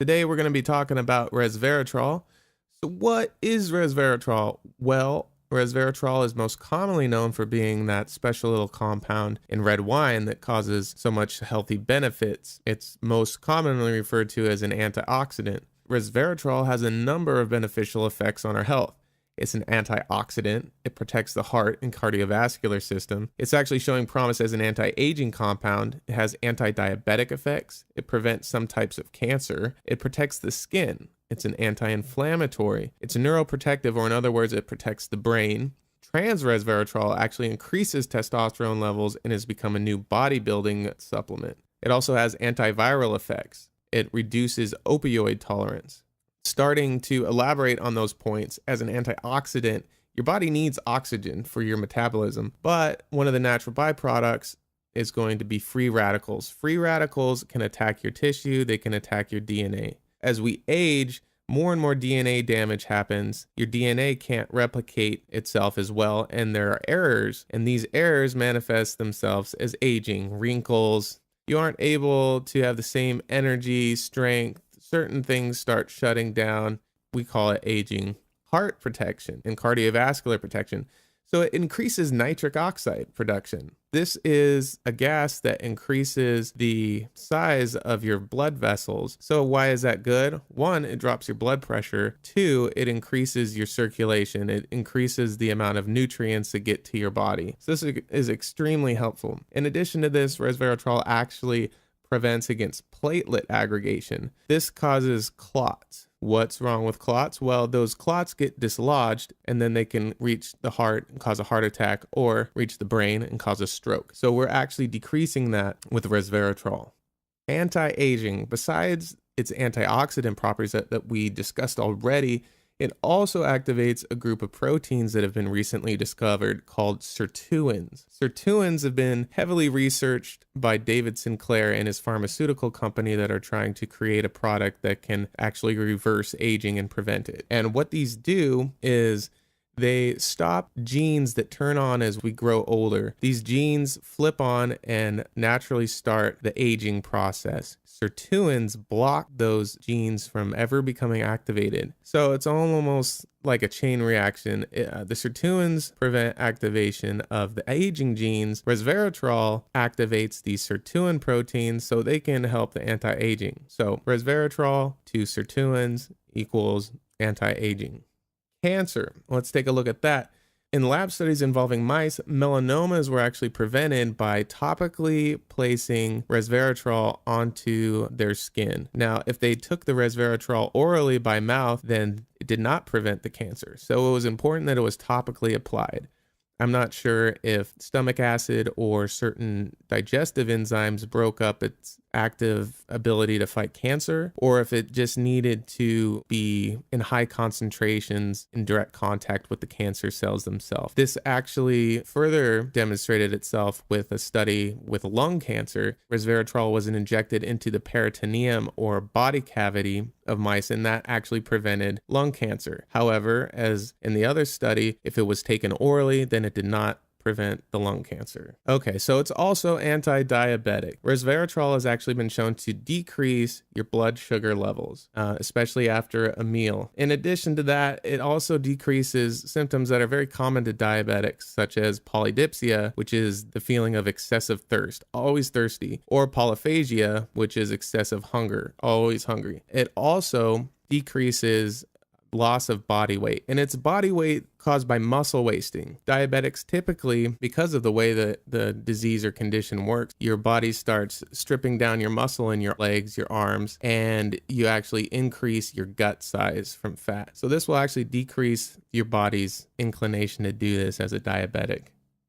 Today we're going to be talking about resveratrol. So what is resveratrol? Well, resveratrol is most commonly known for being that special little compound in red wine that causes so much healthy benefits. It's most commonly referred to as an antioxidant. Resveratrol has a number of beneficial effects on our health. It's an antioxidant. It protects the heart and cardiovascular system. It's actually showing promise as an anti-aging compound. It has anti-diabetic effects. It prevents some types of cancer. It protects the skin. It's an anti-inflammatory. It's neuroprotective, or in other words, it protects the brain. Trans resveratrol actually increases testosterone levels and has become a new bodybuilding supplement. It also has antiviral effects. It reduces opioid tolerance. Starting to elaborate on those points, as an antioxidant, your body needs oxygen for your metabolism, but one of the natural byproducts is going to be free radicals. Free radicals can attack your tissue, they can attack your DNA. As we age, more and more DNA damage happens. Your DNA can't replicate itself as well, and there are errors, and these errors manifest themselves as aging, wrinkles. You aren't able to have the same energy, strength. Certain things start shutting down. We call it aging. Heart protection and cardiovascular protection. So it increases nitric oxide production. This is a gas that increases the size of your blood vessels. So why is that good? One, it drops your blood pressure. Two, it increases your circulation. It increases the amount of nutrients that get to your body. So this is extremely helpful. In addition to this, resveratrol actually prevents against platelet aggregation. This causes clots. What's wrong with clots? Well, those clots get dislodged and then they can reach the heart and cause a heart attack, or reach the brain and cause a stroke. So we're actually decreasing that with resveratrol. Anti-aging, besides its antioxidant properties that we discussed already, it also activates a group of proteins that have been recently discovered called sirtuins. Sirtuins have been heavily researched by David Sinclair and his pharmaceutical company that are trying to create a product that can actually reverse aging and prevent it. And what these do is they stop genes that turn on as we grow older. These genes flip on and naturally start the aging process. Sirtuins block those genes from ever becoming activated. So it's almost like a chain reaction. The sirtuins prevent activation of the aging genes. Resveratrol activates these sirtuin proteins so they can help the anti-aging. So resveratrol to sirtuins equals anti-aging. Cancer. Let's take a look at that. In lab studies involving mice, melanomas were actually prevented by topically placing resveratrol onto their skin. Now, if they took the resveratrol orally by mouth, then it did not prevent the cancer. So it was important that it was topically applied. I'm not sure if stomach acid or certain digestive enzymes broke up its active ability to fight cancer, or if it just needed to be in high concentrations in direct contact with the cancer cells themselves. This actually further demonstrated itself with a study with lung cancer. Resveratrol was injected into the peritoneum or body cavity of mice, and that actually prevented lung cancer. However, as in the other study, if it was taken orally, then it did not prevent the lung cancer. Okay, so it's also anti-diabetic. Resveratrol has actually been shown to decrease your blood sugar levels, especially after a meal. In addition to that, it also decreases symptoms that are very common to diabetics, such as polydipsia, which is the feeling of excessive thirst, always thirsty, or polyphagia, which is excessive hunger, always hungry. It also decreases loss of body weight, and it's body weight caused by muscle wasting. Diabetics typically, because of the way that the disease or condition works, your body starts stripping down your muscle in your legs, your arms, and you actually increase your gut size from fat. So this will actually decrease your body's inclination to do this as a diabetic.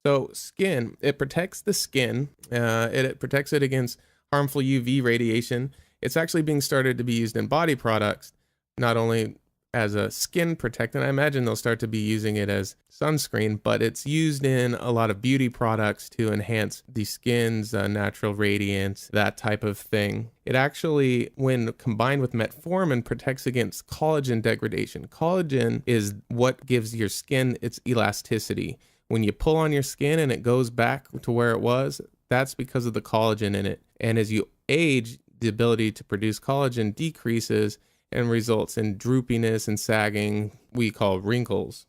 So skin, it protects the skin. It protects it against harmful UV radiation. It's actually being started to be used in body products, not only as a skin protectant. I imagine they'll start to be using it as sunscreen, but it's used in a lot of beauty products to enhance the skin's natural radiance, that type of thing. It actually, when combined with metformin, protects against collagen degradation. Collagen is what gives your skin its elasticity. When you pull on your skin and it goes back to where it was, that's because of the collagen in it. And as you age, the ability to produce collagen decreases and results in droopiness and sagging we call wrinkles.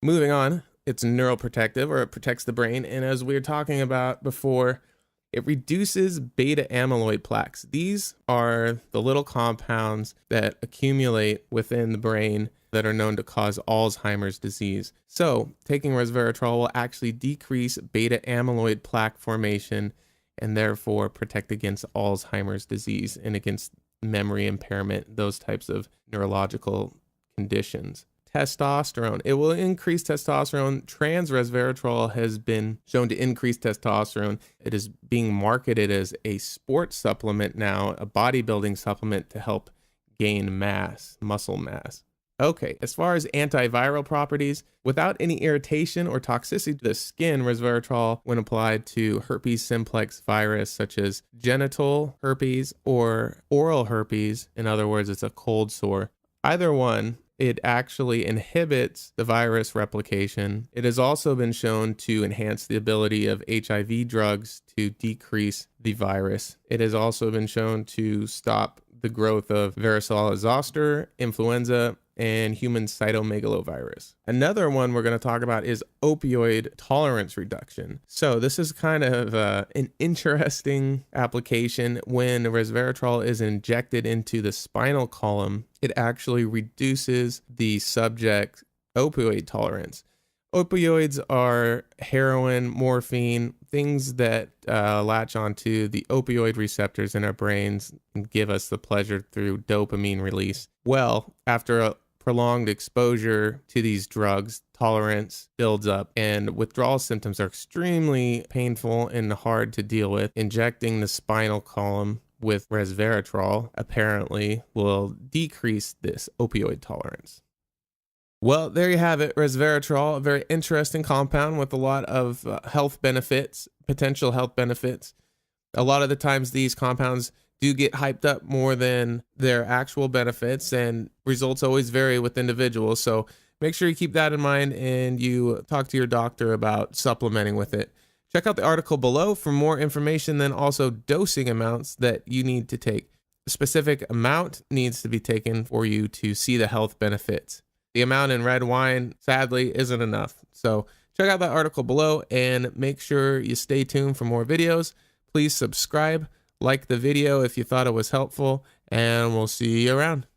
Moving on, it's neuroprotective, or it protects the brain. And as we were talking about before, it reduces beta amyloid plaques. These are the little compounds that accumulate within the brain that are known to cause Alzheimer's disease. So taking resveratrol will actually decrease beta amyloid plaque formation and therefore protect against Alzheimer's disease and against memory impairment, those types of neurological conditions. Testosterone. It will increase testosterone. Trans resveratrol has been shown to increase testosterone. It is being marketed as a sports supplement now, a bodybuilding supplement to help gain mass, muscle mass. Okay, as far as antiviral properties, without any irritation or toxicity to the skin, resveratrol, when applied to herpes simplex virus, such as genital herpes or oral herpes, in other words, it's a cold sore, either one, it actually inhibits the virus replication. It has also been shown to enhance the ability of HIV drugs to decrease the virus. It has also been shown to stop the growth of varicella zoster, influenza, and human cytomegalovirus. Another one we're going to talk about is opioid tolerance reduction. So this is kind of an interesting application. When resveratrol is injected into the spinal column, it actually reduces the subject's opioid tolerance. Opioids are heroin, morphine, things that latch onto the opioid receptors in our brains and give us the pleasure through dopamine release. Well, after a prolonged exposure to these drugs, tolerance builds up and withdrawal symptoms are extremely painful and hard to deal with. Injecting the spinal column with resveratrol apparently will decrease this opioid tolerance. Well, there you have it, resveratrol, a very interesting compound with a lot of health benefits, potential health benefits. A lot of the times these compounds do get hyped up more than their actual benefits, and results always vary with individuals. So make sure you keep that in mind and you talk to your doctor about supplementing with it. Check out the article below for more information, then also dosing amounts that you need to take. A specific amount needs to be taken for you to see the health benefits. The amount in red wine, sadly, isn't enough. So check out that article below and make sure you stay tuned for more videos. Please subscribe, like the video if you thought it was helpful, and we'll see you around.